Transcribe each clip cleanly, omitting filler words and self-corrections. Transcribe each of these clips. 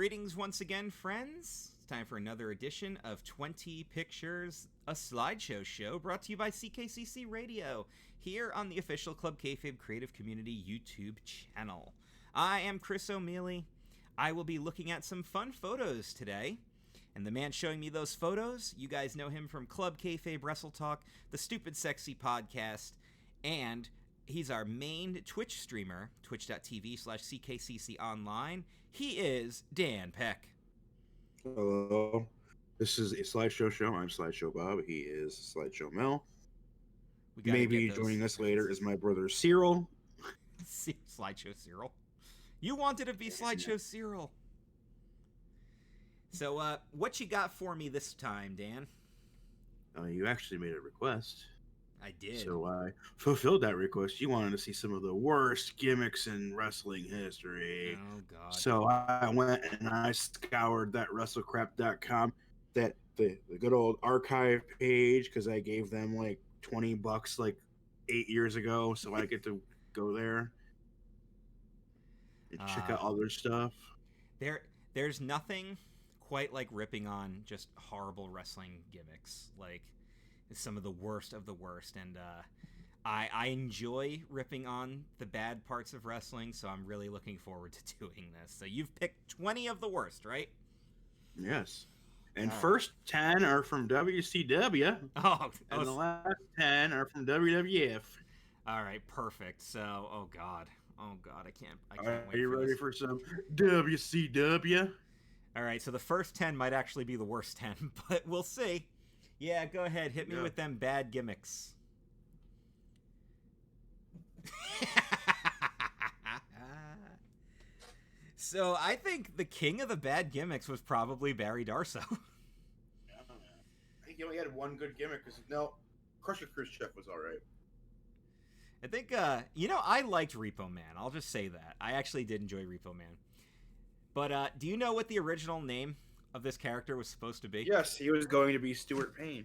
Greetings once again, friends. It's time for another edition of 20 Pictures, a slideshow show brought to you by CKCC Radio, here on the official Club Kayfabe Creative Community YouTube channel. I am Chris O'Mealy. I will be looking at some fun photos today. And the man showing me those photos, you guys know him from Club Kayfabe Wrestle Talk, the Stupid Sexy Podcast, and he's our main Twitch streamer, twitch.tv/CKCC Online. He is Dan Peck. Hello. This is a slideshow show. I'm Slideshow Bob. He is Slideshow Mel. Maybe joining us later is my brother Cyril. Slideshow Cyril. You wanted to be Slideshow Cyril. So, what you got for me this time, Dan? You actually made a request. I did. So I fulfilled that request. You wanted to see some of the worst gimmicks in wrestling history. Oh, God. So I went and I scoured that WrestleCrap.com, the good old archive page, because I gave them like $20 like 8 years ago. So I get to go there and check out all their stuff. There's nothing quite like ripping on just horrible wrestling gimmicks. Like, some of the worst, and I enjoy ripping on the bad parts of wrestling, so I'm really looking forward to doing this. So you've picked 20 of the worst, right? Yes. And first 10 are from WCW. And the last 10 are from WWF. All right, perfect. So, oh god, I can't Are wait. You ready for some WCW? All right, so the first 10 might actually be the worst 10, but we'll see. Yeah, go ahead. Hit me with them bad gimmicks. So I think the king of the bad gimmicks was probably Barry Darso. I think he only had one good gimmick. Crusher Khrushchev was all right. I think, I liked Repo Man. I'll just say that. I actually did enjoy Repo Man. But do you know what the original name of this character was supposed to be? Yes, he was going to be Stuart Payne.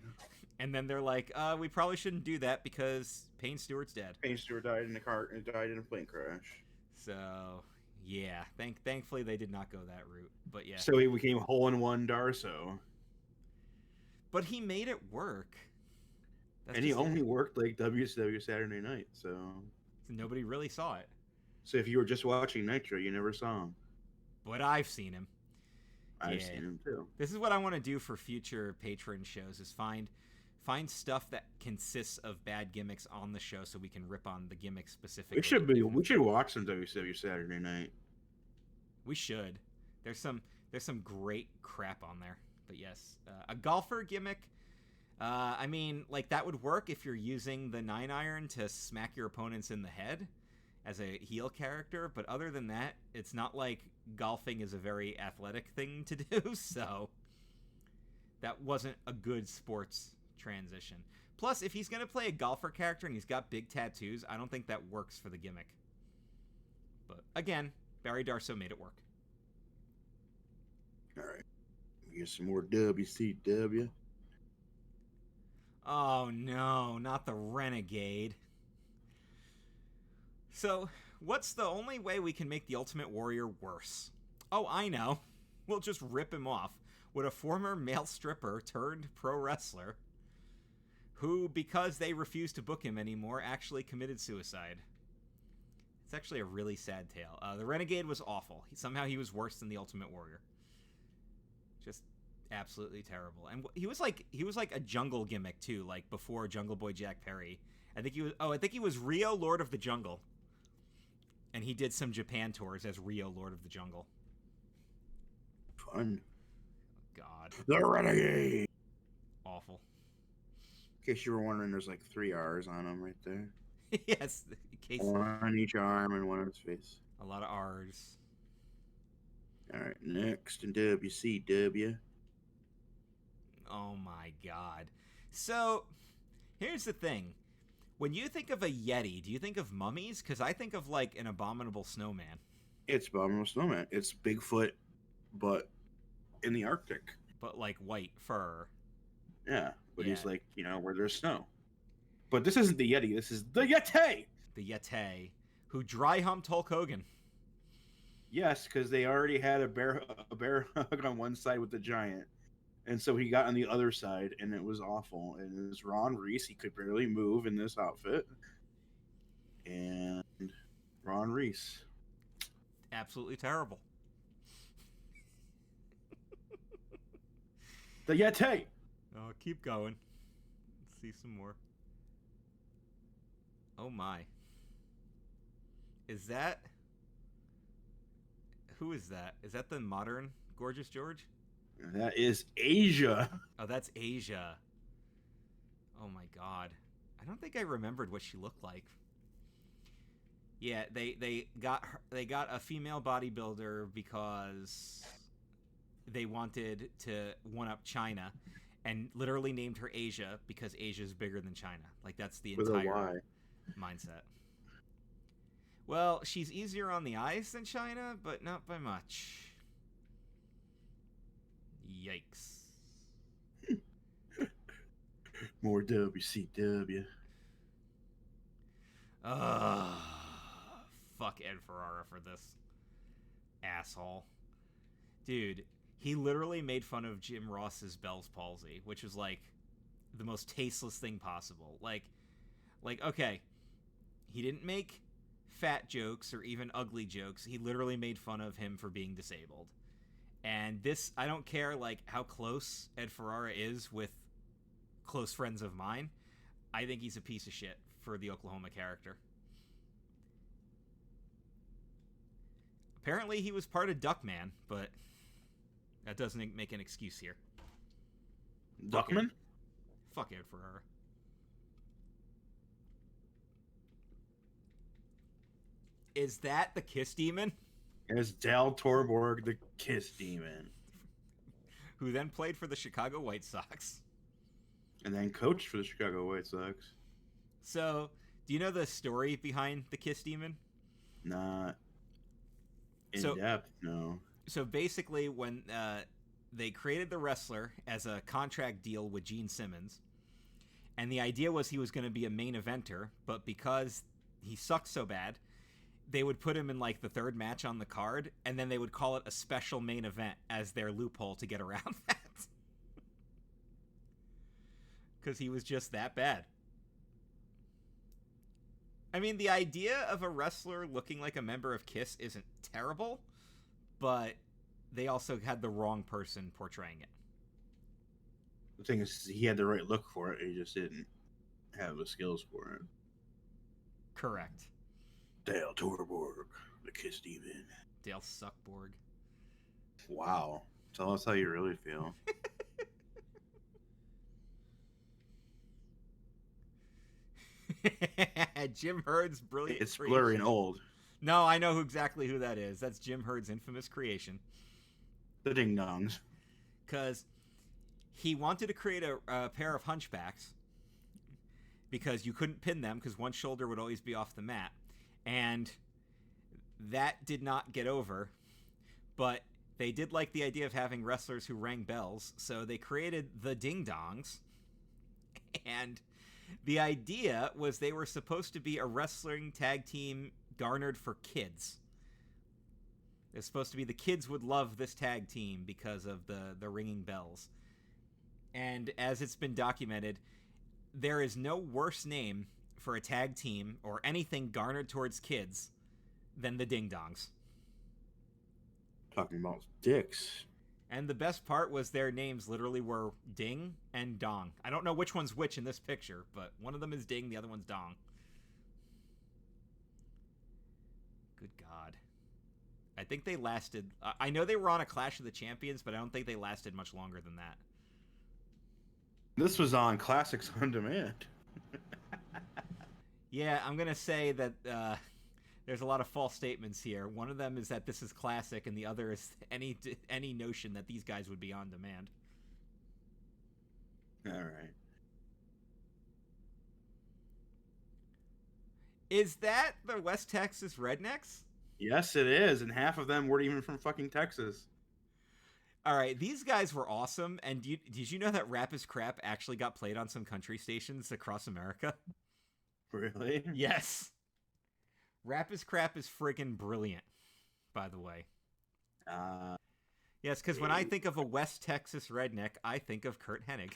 And then they're like, we probably shouldn't do that because Payne Stewart's dead. Payne Stewart died in a plane crash. So, yeah. Thankfully they did not go that route. But yeah. So he became Hole-in-One Darso. But he made it work. And he only worked like WCW Saturday Night, so nobody really saw it. So if you were just watching Nitro, you never saw him. But I've seen him. I've seen him too. This is what I want to do for future patron shows: is find stuff that consists of bad gimmicks on the show, so we can rip on the gimmick specifically. We should watch some WCW Saturday Night. We should. There's some great crap on there. But yes, a golfer gimmick. I mean, like, that would work if you're using the 9-iron to smack your opponents in the head as a heel character, but other than that, it's not like golfing is a very athletic thing to do, so that wasn't a good sports transition. Plus, if he's going to play a golfer character and he's got big tattoos, I don't think that works for the gimmick. But again, Barry Darso made it work. All right. Get some more WCW. Oh no, not the Renegade. So, what's the only way we can make the Ultimate Warrior worse? Oh, I know. We'll just rip him off with a former male stripper turned pro wrestler who, because they refused to book him anymore, actually committed suicide. It's actually a really sad tale. The Renegade was awful. Somehow he was worse than the Ultimate Warrior. Just absolutely terrible. And he was like a jungle gimmick too, like before Jungle Boy Jack Perry. I think he was Rio, Lord of the Jungle. And he did some Japan tours as Rio, Lord of the Jungle. Fun. God. The Renegade. Awful. In case you were wondering, there's like 3 R's on him right there. Yes. In case... One on each arm and one on his face. A lot of R's. All right, next in WCW. Oh my God. So, here's the thing. When you think of a Yeti, do you think of mummies? Because I think of, like, an abominable snowman. It's Abominable Snowman. It's Bigfoot, but in the Arctic. But, like, white fur. Yeah, but he's like, where there's snow. But this isn't the Yeti. This is the Yeti! The Yeti, who dry humped Hulk Hogan. Yes, because they already had a bear hug on one side with the giant. And so he got on the other side, and it was awful. And it was Ron Reese. He could barely move in this outfit. And Ron Reese. Absolutely terrible. The Yeti! Oh, keep going. Let's see some more. Oh my. Is that... Who is that? Is that the modern Gorgeous George? That is Asia. Oh, that's Asia. Oh my god. I don't think I remembered what she looked like. Yeah, they got a female bodybuilder because they wanted to one up China, and literally named her Asia because Asia's bigger than China. Like, that's the entire mindset. Well, she's easier on the eyes than China, but not by much. Yikes. More WCW. Fuck Ed Ferrara for this asshole. Dude, he literally made fun of Jim Ross's Bell's palsy, which was like the most tasteless thing possible. Like okay, he didn't make fat jokes or even ugly jokes. He literally made fun of him for being disabled. And this, I don't care like how close Ed Ferrara is with close friends of mine. I think he's a piece of shit for the Oklahoma character. Apparently he was part of Duckman, but that doesn't make an excuse here. Duckman? Fuck Ed Ferrara. Is that the Kiss Demon? As Dal Torborg, the Kiss Demon. Who then played for the Chicago White Sox. And then coached for the Chicago White Sox. So, do you know the story behind the Kiss Demon? Not in depth, no. So basically, when they created the wrestler as a contract deal with Gene Simmons, and the idea was he was going to be a main eventer, but because he sucked so bad, they would put him in like the third match on the card, and then they would call it a special main event as their loophole to get around that. Because he was just that bad. I mean, the idea of a wrestler looking like a member of Kiss isn't terrible, but they also had the wrong person portraying it. The thing is, he had the right look for it. He just didn't have the skills for it. Correct. Dale Torborg, the Kiss Demon. Dale Suckborg. Wow. Tell us how you really feel. Jim Hurd's brilliant. It's blurry and old. No, I know exactly who that is. That's Jim Hurd's infamous creation. The Ding Dongs. Because he wanted to create a pair of hunchbacks because you couldn't pin them because one shoulder would always be off the mat. And that did not get over. But they did like the idea of having wrestlers who rang bells. So they created the Ding Dongs. And the idea was they were supposed to be a wrestling tag team garnered for kids. It's supposed to be the kids would love this tag team because of the ringing bells. And as it's been documented, there is no worse name for a tag team or anything garnered towards kids than the Ding Dongs. Talking about dicks. And the best part was their names literally were Ding and Dong. I don't know which one's which in this picture, but one of them is Ding, the other one's Dong. Good God. I think they lasted... I know they were on a Clash of the Champions, but I don't think they lasted much longer than that. This was on Classics on Demand. Yeah, I'm going to say that there's a lot of false statements here. One of them is that this is classic, and the other is any notion that these guys would be on demand. All right. Is that the West Texas Rednecks? Yes, it is, and half of them weren't even from fucking Texas. All right, these guys were awesome, and did you know that Rap is Crap actually got played on some country stations across America? Really? Yes. Rap is Crap is friggin' brilliant. by the way. Yes, because when I Hey. think of a West Texas redneck, I think of Kurt Hennig.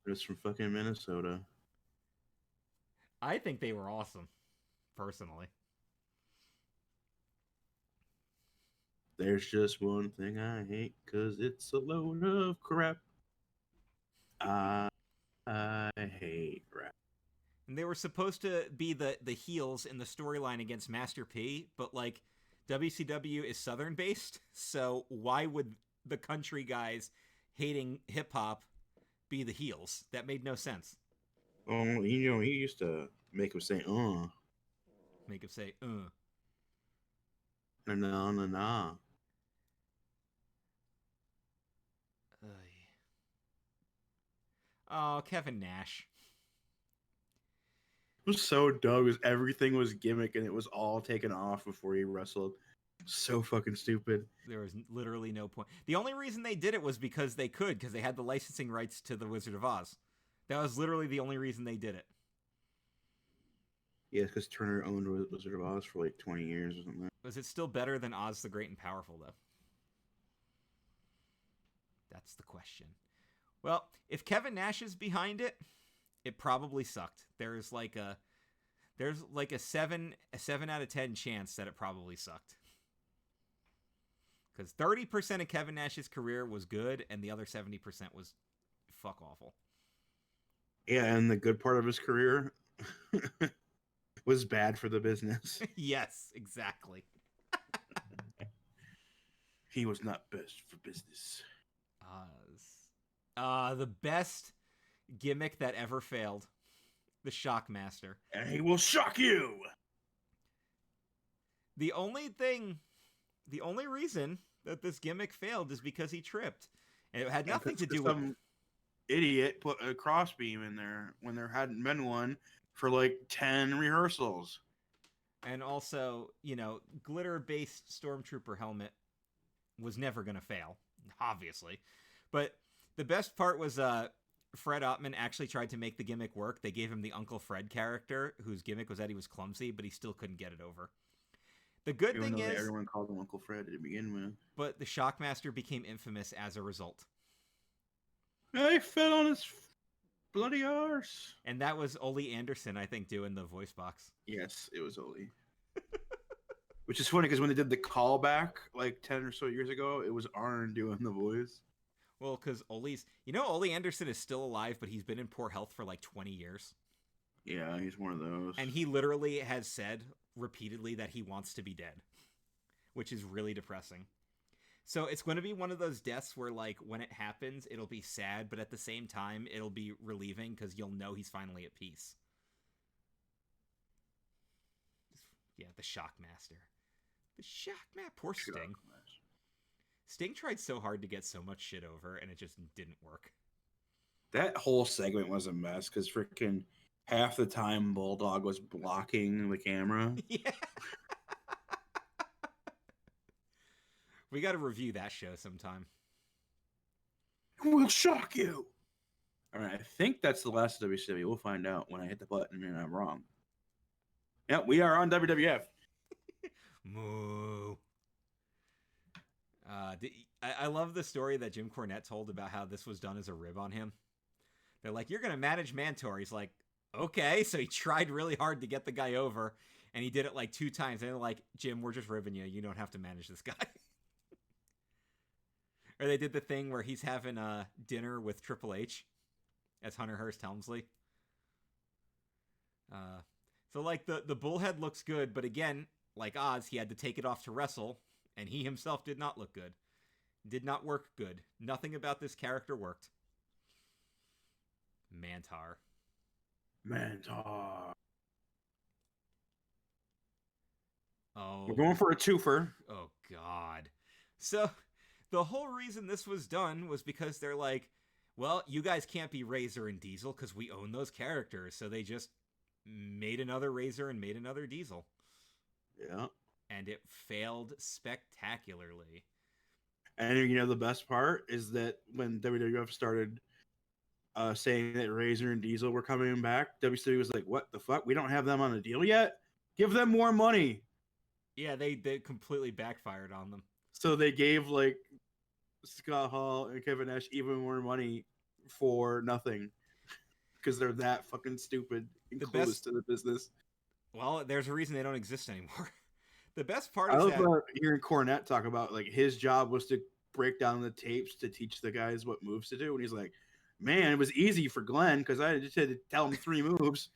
It's from fucking Minnesota. I think they were awesome, personally. There's just one thing I hate, because it's a load of crap. I hate rap. And they were supposed to be the heels in the storyline against Master P, but like WCW is Southern based, so why would the country guys hating hip hop be the heels? That made no sense. Oh, he used to make him say, Make him say, no, no, no, no. Oh, Kevin Nash. It was so dumb because everything was gimmick and it was all taken off before he wrestled. So fucking stupid. There was literally no point. The only reason they did it was because they could, because they had the licensing rights to the Wizard of Oz. That was literally the only reason they did it. Yeah, because Turner owned Wizard of Oz for like 20 years or something. Was it still better than Oz the Great and Powerful, though? That's the question. Well, if Kevin Nash is behind it, it probably sucked. There's like a 7 out of 10 chance that it probably sucked. Because 30% of Kevin Nash's career was good, and the other 70% was fuck awful. Yeah, and the good part of his career was bad for the business. Yes, exactly. He was not best for business. The best gimmick that ever failed. The Shockmaster. And he will shock you! The only reason that this gimmick failed is because he tripped. And it had nothing to do with... Some idiot put a crossbeam in there when there hadn't been one for like 10 rehearsals. And also, glitter-based Stormtrooper helmet was never going to fail, obviously. But the best part was Fred Ottman actually tried to make the gimmick work. They gave him the Uncle Fred character, whose gimmick was that he was clumsy, but he still couldn't get it over. The good thing is... everyone called him Uncle Fred to begin with. But the Shockmaster became infamous as a result. He fell on his bloody arse. And that was Ole Anderson, I think, doing the voice box. Yes, it was Ole. Which is funny because when they did the callback like 10 or so years ago, it was Arn doing the voice. Well, because Ole Anderson is still alive, but he's been in poor health for like 20 years. Yeah, he's one of those. And he literally has said repeatedly that he wants to be dead, which is really depressing. So it's going to be one of those deaths where, like, when it happens, it'll be sad, but at the same time, it'll be relieving because you'll know he's finally at peace. Yeah, the Shockmaster. The Shockmaster. Poor Sting. Sting tried so hard to get so much shit over, and it just didn't work. That whole segment was a mess because freaking half the time Bulldog was blocking the camera. Yeah. We got to review that show sometime. We'll shock you. All right, I think that's the last of WCW. We'll find out when I hit the button and I'm wrong. Yep, we are on WWF. Moo. I love the story that Jim Cornette told about how this was done as a rib on him. They're like, you're going to manage Mantor. He's like, okay. So he tried really hard to get the guy over, and he did it like 2 times. And they're like, Jim, we're just ribbing you. You don't have to manage this guy. Or they did the thing where he's having dinner with Triple H as Hunter Hearst Helmsley. So like the bullhead looks good, but again, like Oz, he had to take it off to wrestle, and he himself did not look good. Did not work good. Nothing about this character worked. Mantar. Oh. We're going for a twofer. Oh, God. So the whole reason this was done was because they're like, well, you guys can't be Razor and Diesel because we own those characters. So they just made another Razor and made another Diesel. Yeah. And it failed spectacularly. And the best part is that when WWF started saying that Razor and Diesel were coming back, WCW was like, what the fuck? We don't have them on a deal yet? Give them more money. Yeah, they completely backfired on them. So they gave like Scott Hall and Kevin Nash even more money for nothing because they're that fucking stupid and The clueless best. to the business. Well, there's a reason they don't exist anymore. The best part I is love that hearing Cornette talk about like his job was to break down the tapes to teach the guys what moves to do, and he's like, "Man, it was easy for Glenn because I just had to tell him 3 moves."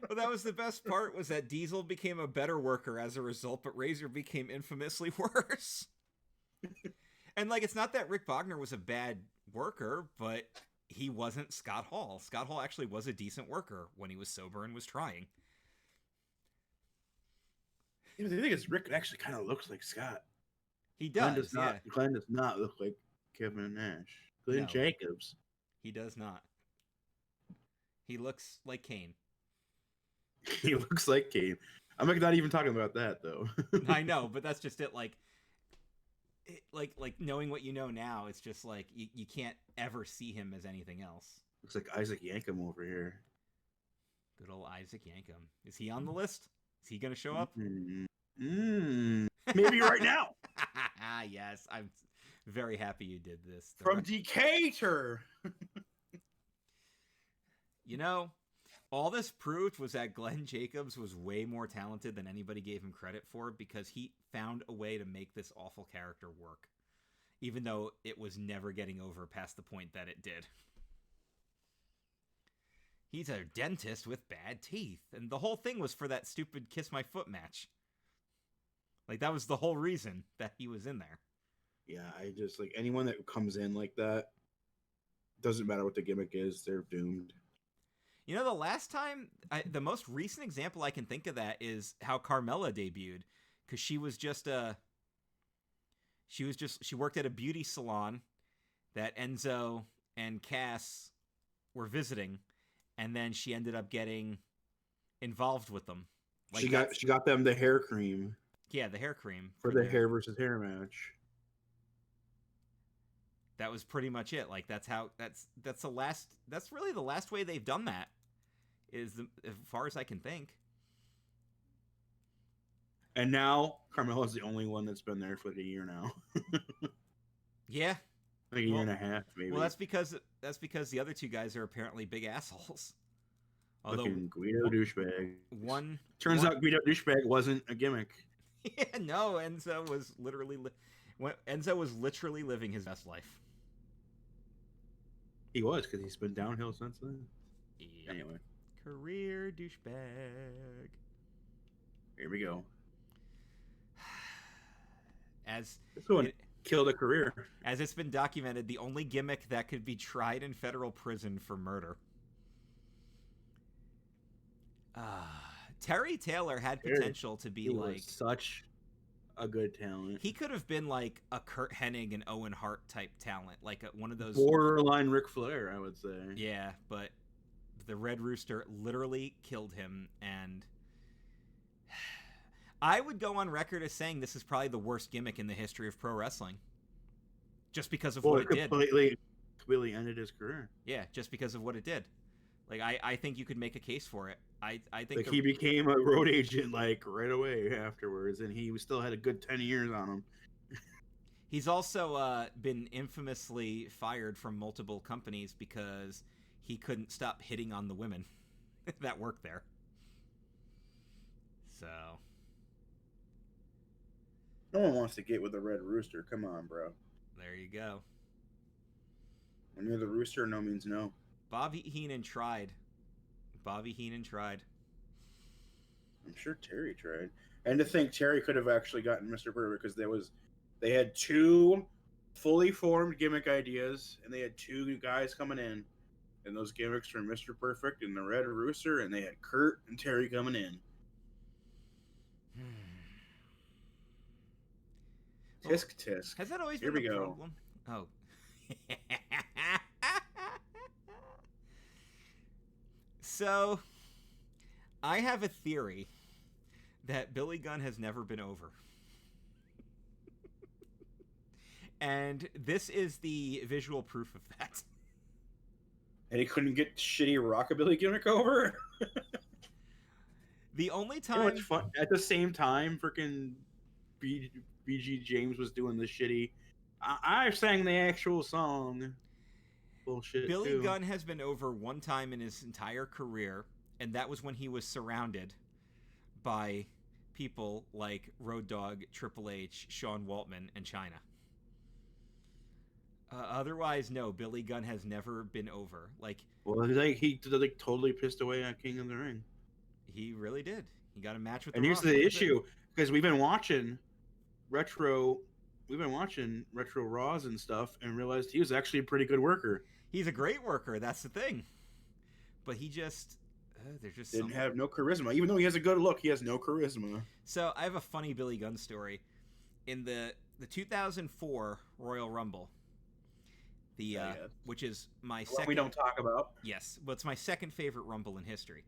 well, that was the best part was that Diesel became a better worker as a result, but Razor became infamously worse. And like, it's not that Rick Bogner was a bad worker, but he wasn't Scott Hall. Scott Hall actually was a decent worker when he was sober and was trying. The thing is, Rick actually kind of looks like Scott. He does, yeah. Glenn does not look like Kevin Nash. Glen Jacobs. He does not. He looks like Kane. He looks like Kane. I'm not even talking about that though. I know, but that's just it. Like knowing what you know now, it's just like you can't ever see him as anything else. Looks like Isaac Yankem over here. Good old Isaac Yankem. Is he on the list? Is he going to show up? Maybe right now. Yes, I'm very happy you did this. From Decatur. You know, all this proved was that Glen Jacobs was way more talented than anybody gave him credit for because he found a way to make this awful character work, even though it was never getting over past the point that it did. He's a dentist with bad teeth, and the whole thing was for that stupid Kiss My Foot match. Like, that was the whole reason that he was in there. Yeah, I just, like, anyone that comes in like that, doesn't matter what the gimmick is, they're doomed. You know, the last time, the most recent example I can think of that is how Carmella debuted, because she worked at a beauty salon that Enzo and Cass were visiting, and then she ended up getting involved with them. Like she got them the hair cream. Yeah, the hair cream for the hair versus hair match. That was pretty much it. Like that's really the last way they've done that. As far as I can think. And now Carmella's the only one that's been there for like a year now. Yeah. Like a year and a half, maybe. Well, that's because the other two guys are apparently big assholes. Although Guido douchebag. Turns out Guido douchebag wasn't a gimmick. Yeah, no, Enzo was literally living his best life. He was, because he's been downhill since then. Yep. Anyway. Career douchebag. Here we go. This one killed a career. As it's been documented, the only gimmick that could be tried in federal prison for murder. Terry Taylor had potential to be such a good talent. He could have been like a Kurt Hennig and Owen Hart type talent, like one of those borderline Ric Flair, I would say. Yeah, but the Red Rooster literally killed him, and I would go on record as saying this is probably the worst gimmick in the history of pro wrestling. Just because of what it did. Completely ended his career. Yeah, just because of what it did. Like I think you could make a case for it. I think he became a road agent like right away afterwards, and he still had a good 10 years on him. He's also been infamously fired from multiple companies because he couldn't stop hitting on the women that worked there. So no one wants to get with the Red Rooster. Come on, bro. There you go. When you're the Rooster, no means no. Bobby Heenan tried. I'm sure Terry tried. And to think Terry could have actually gotten Mr. Perfect because they had 2 fully formed gimmick ideas, and they had 2 guys coming in. And those gimmicks were Mr. Perfect and the Red Rooster, and they had Kurt and Terry coming in. Tisk tisk. Has that always been the problem? Oh. So, I have a theory that Billy Gunn has never been over. And this is the visual proof of that. And he couldn't get shitty rockabilly gimmick over? The only You know time what's fun? At the same time, freaking BG James was doing the shitty. I sang the actual song. Bullshit Billy too. Gunn has been over one time in his entire career, and that was when he was surrounded by people like Road Dogg, Triple H, Sean Waltman, and China. Otherwise, no, Billy Gunn has never been over. Like, Well, like he like totally pissed away on King of the Ring. he really did. He got a match with And The here's Rock. the issue, because we've been watching retro Raws and stuff, and realized he was actually a pretty good worker. He's a great worker. That's the thing. But he just there's just Didn't something. have no charisma. Even though he has a good look, he has no charisma. So I have a funny Billy Gunn story. In the 2004 Royal Rumble, which is my second. We don't talk about. Yes, but it's my second favorite Rumble in history.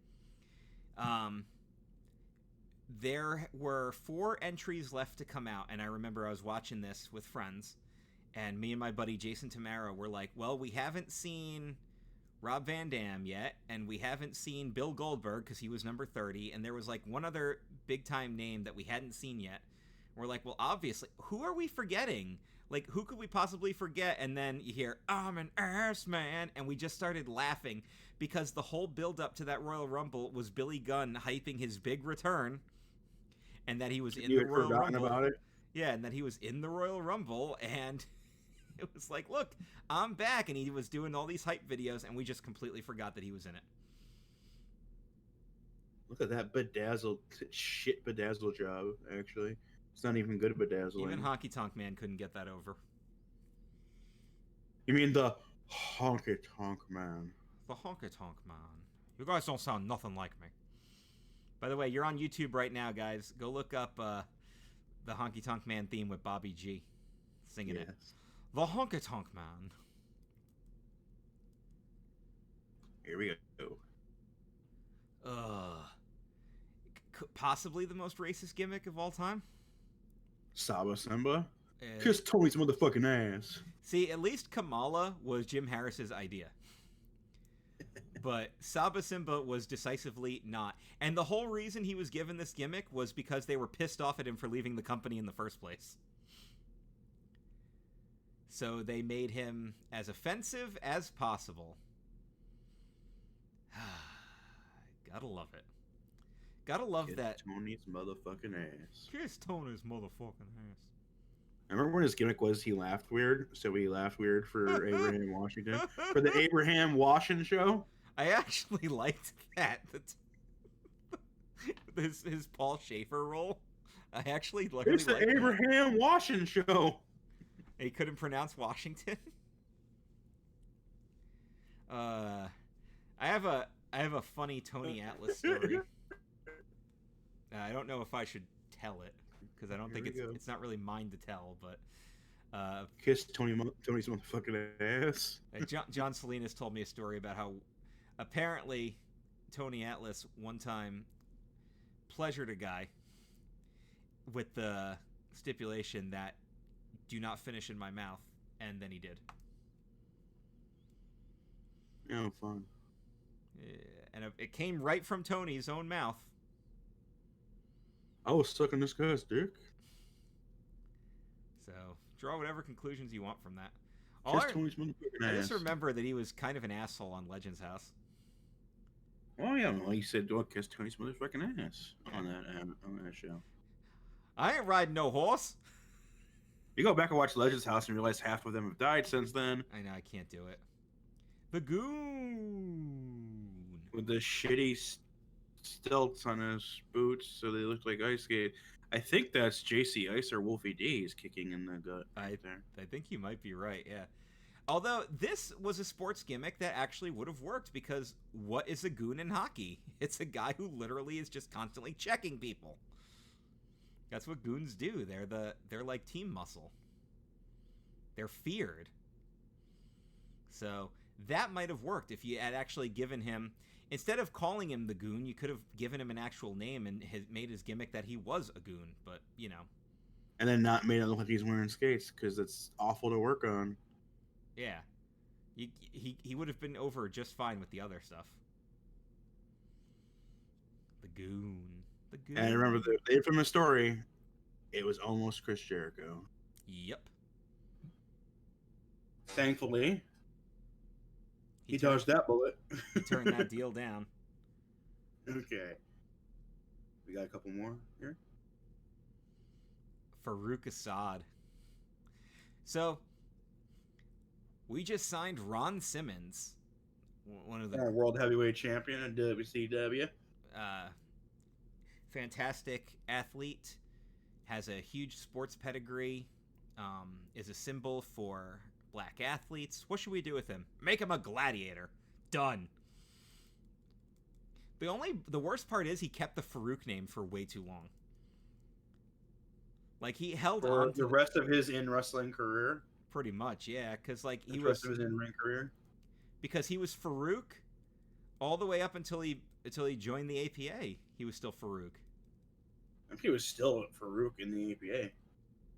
There were 4 entries left to come out, and I remember I was watching this with friends, and me and my buddy Jason Tamara were like, well, we haven't seen Rob Van Dam yet, and we haven't seen Bill Goldberg because he was number 30, and there was like one other big-time name that we hadn't seen yet. We're like, well, obviously, who are we forgetting? Like, who could we possibly forget? And then you hear, I'm an ass man, and we just started laughing because the whole build-up to that Royal Rumble was Billy Gunn hyping his big return, and that he was in the Royal Rumble. About it? Yeah, and that he was in the Royal Rumble, and it was like, look, I'm back, and he was doing all these hype videos, and we just completely forgot that he was in it. Look at that bedazzled job, actually. It's not even good bedazzling. Even Honky Tonk Man couldn't get that over. You mean the Honky Tonk Man? The Honky Tonk Man. You guys don't sound nothing like me. By the way, you're on YouTube right now, guys. Go look up the Honky Tonk Man theme with Bobby G singing it. The Honky Tonk Man. Here we go. Possibly the most racist gimmick of all time. Saba Simba. Kiss Tony's motherfucking ass. See, at least Kamala was Jim Harris's idea. But Saba Simba was decisively not. And the whole reason he was given this gimmick was because they were pissed off at him for leaving the company in the first place. So they made him as offensive as possible. Gotta love it. Gotta love Kiss that. Tony's motherfucking ass. Kiss Tony's motherfucking ass. I remember when his gimmick was he laughed weird, so he laughed weird for Abraham Washington. For the Abraham Washington show? I actually liked that. His Paul Schaefer role. I actually liked It's the Abraham Washington show. He couldn't pronounce Washington. I have a funny Tony Atlas story. I don't know if I should tell it because I don't think it's not really mine to tell, but Kiss Tony's motherfucking ass. John Salinas told me a story about how apparently Tony Atlas one time pleasured a guy with the stipulation that do not finish in my mouth, and then he did. Oh, fun. And it came right from Tony's own mouth. I was sucking this guy's dick. So, draw whatever conclusions you want from that. I just remember that he was kind of an asshole on Legends House. Oh, yeah. Well, he said, don't kiss Tony's motherfucking ass on that show. I ain't riding no horse. You go back and watch Legends House and realize half of them have died since then. I know, I can't do it. The Goon. With the shitty stilts on his boots, so they look like ice skate. I think that's JC Ice or Wolfie D is kicking in the gut. I think you might be right, yeah. Although this was a sports gimmick that actually would have worked because what is a goon in hockey? It's a guy who literally is just constantly checking people. That's what goons do. They're like team muscle. They're feared. So that might have worked if you had actually given him, instead of calling him the Goon, you could have given him an actual name and made his gimmick that he was a goon. But you know, and then not made it look like he's wearing skates because it's awful to work on. Yeah, he would have been over just fine with the other stuff. The Goon. The Goon. And I remember the infamous story. It was almost Chris Jericho. Yep. Thankfully, he dodged that bullet. He turned that deal down. Okay. We got a couple more here. Farook Assad. So, we just signed Ron Simmons, one of the world heavyweight champion in WCW. Fantastic athlete, has a huge sports pedigree, is a symbol for black athletes. What should we do with him? Make him a gladiator. Done. The worst part is he kept the Farouk name for way too long. Like, he held on to the rest of his in-wrestling career? Pretty much, yeah. Because, like, the rest of his in-ring career? Because he was Farouk all the way up until he joined the APA. He was still Farouk. I think he was still Farouk in the APA.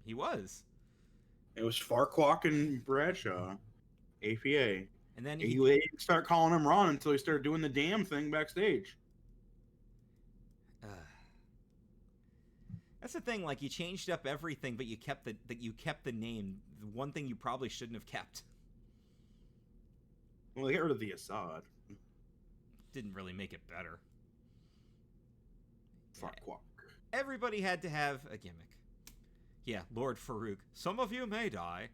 He was. It was Farquaad and Bradshaw. APA. And then he didn't start calling him Ron until he started doing the damn thing backstage. That's the thing. Like, you changed up everything, but you kept the name. The one thing you probably shouldn't have kept. Well, they got rid of the Assad. Didn't really make it better. Farquaad. Everybody had to have a gimmick. Yeah, Lord Farouk. Some of you may die,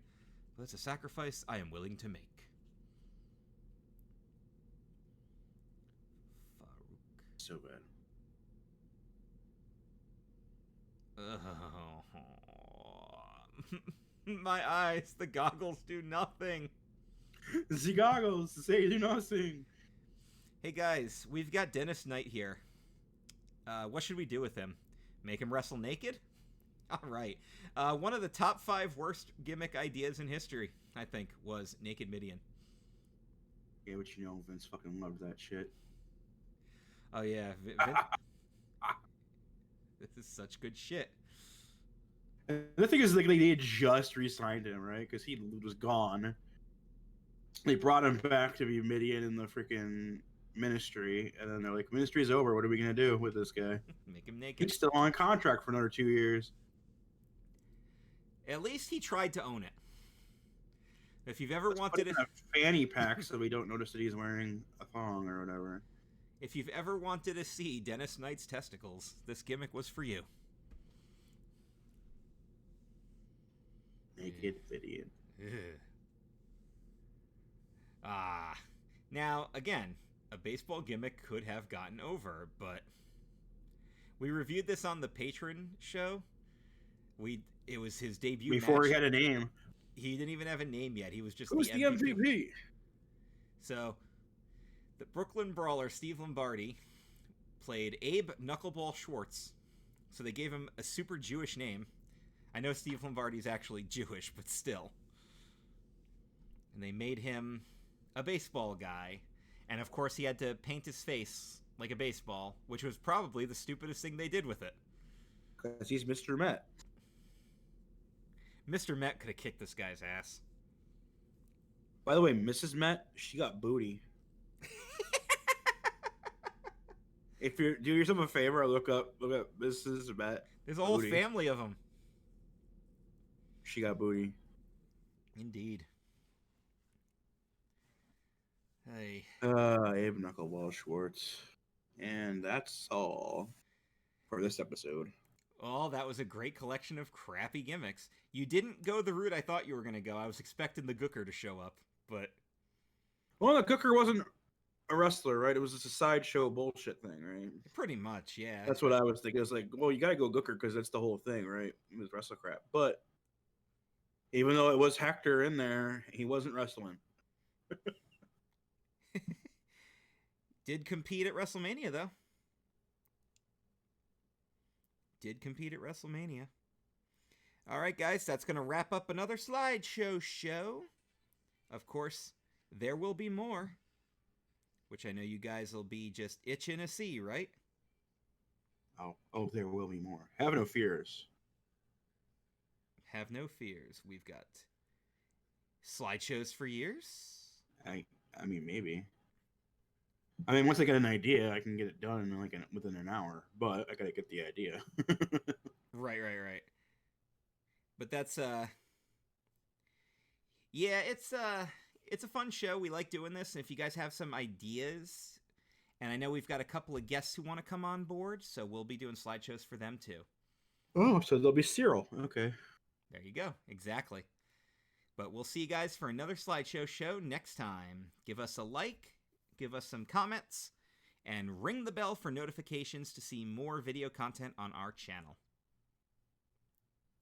but it's a sacrifice I am willing to make. Farouk. So bad. My eyes, the goggles do nothing. The goggles say do nothing. Hey guys, we've got Dennis Knight here. What should we do with him? Make him wrestle naked? Alright. One of the top 5 worst gimmick ideas in history, I think, was Naked Midian. Yeah, but you know, Vince fucking loved that shit. Oh yeah, Vince... This is such good shit. And the thing is, like, they had just re-signed him, right? Because he was gone. They brought him back to be Midian in the freaking Ministry, and then they're like, Ministry's over. What are we gonna do with this guy? Make him naked. He's still on contract for another 2 years. At least he tried to own it. If you've ever wanted a fanny pack, so we don't notice that he's wearing a thong or whatever. If you've ever wanted to see Dennis Knight's testicles, this gimmick was for you. Naked Midian. Now, again, a baseball gimmick could have gotten over, but we reviewed this on the Patron show. It was his debut before match. He had a name. He didn't even have a name yet. He was just Who's the MVP? So, the Brooklyn Brawler, Steve Lombardi, played Abe Knuckleball Schwartz. So they gave him a super Jewish name. I know Steve Lombardi's actually Jewish, but still. And they made him a baseball guy. And of course he had to paint his face like a baseball, which was probably the stupidest thing they did with it. Because he's Mr. Met. Mr. Met could have kicked this guy's ass. By the way, Mrs. Met, she got booty. If you do yourself a favor, look up Mrs. Met. There's a whole family of them. She got booty. Indeed. Hey. Abe Knuckleball Schwartz. And that's all for this episode. Oh, that was a great collection of crappy gimmicks. You didn't go the route I thought you were going to go. I was expecting the Gooker to show up, but... Well, the Gooker wasn't a wrestler, right? It was just a sideshow bullshit thing, right? Pretty much, yeah. That's what I was thinking. It was like, well, you gotta go Gooker because that's the whole thing, right? It was wrestle crap. But even though it was Hector in there, he wasn't wrestling. Did compete at WrestleMania, though. Did compete at WrestleMania. All right, guys, that's going to wrap up another Slideshow show. Of course, there will be more, which I know you guys will be just itching to see, right? Oh, there will be more. Have no fears. Have no fears. We've got slideshows for years. I mean, maybe. I mean, once I get an idea, I can get it done in within an hour. But I gotta get the idea. Right. But that's yeah, it's a fun show. We like doing this, and if you guys have some ideas, and I know we've got a couple of guests who want to come on board, so we'll be doing slideshows for them too. Oh, so there'll be Cyril. Okay. There you go. Exactly. But we'll see you guys for another slideshow show next time. Give us a like, give us some comments, and ring the bell for notifications to see more video content on our channel.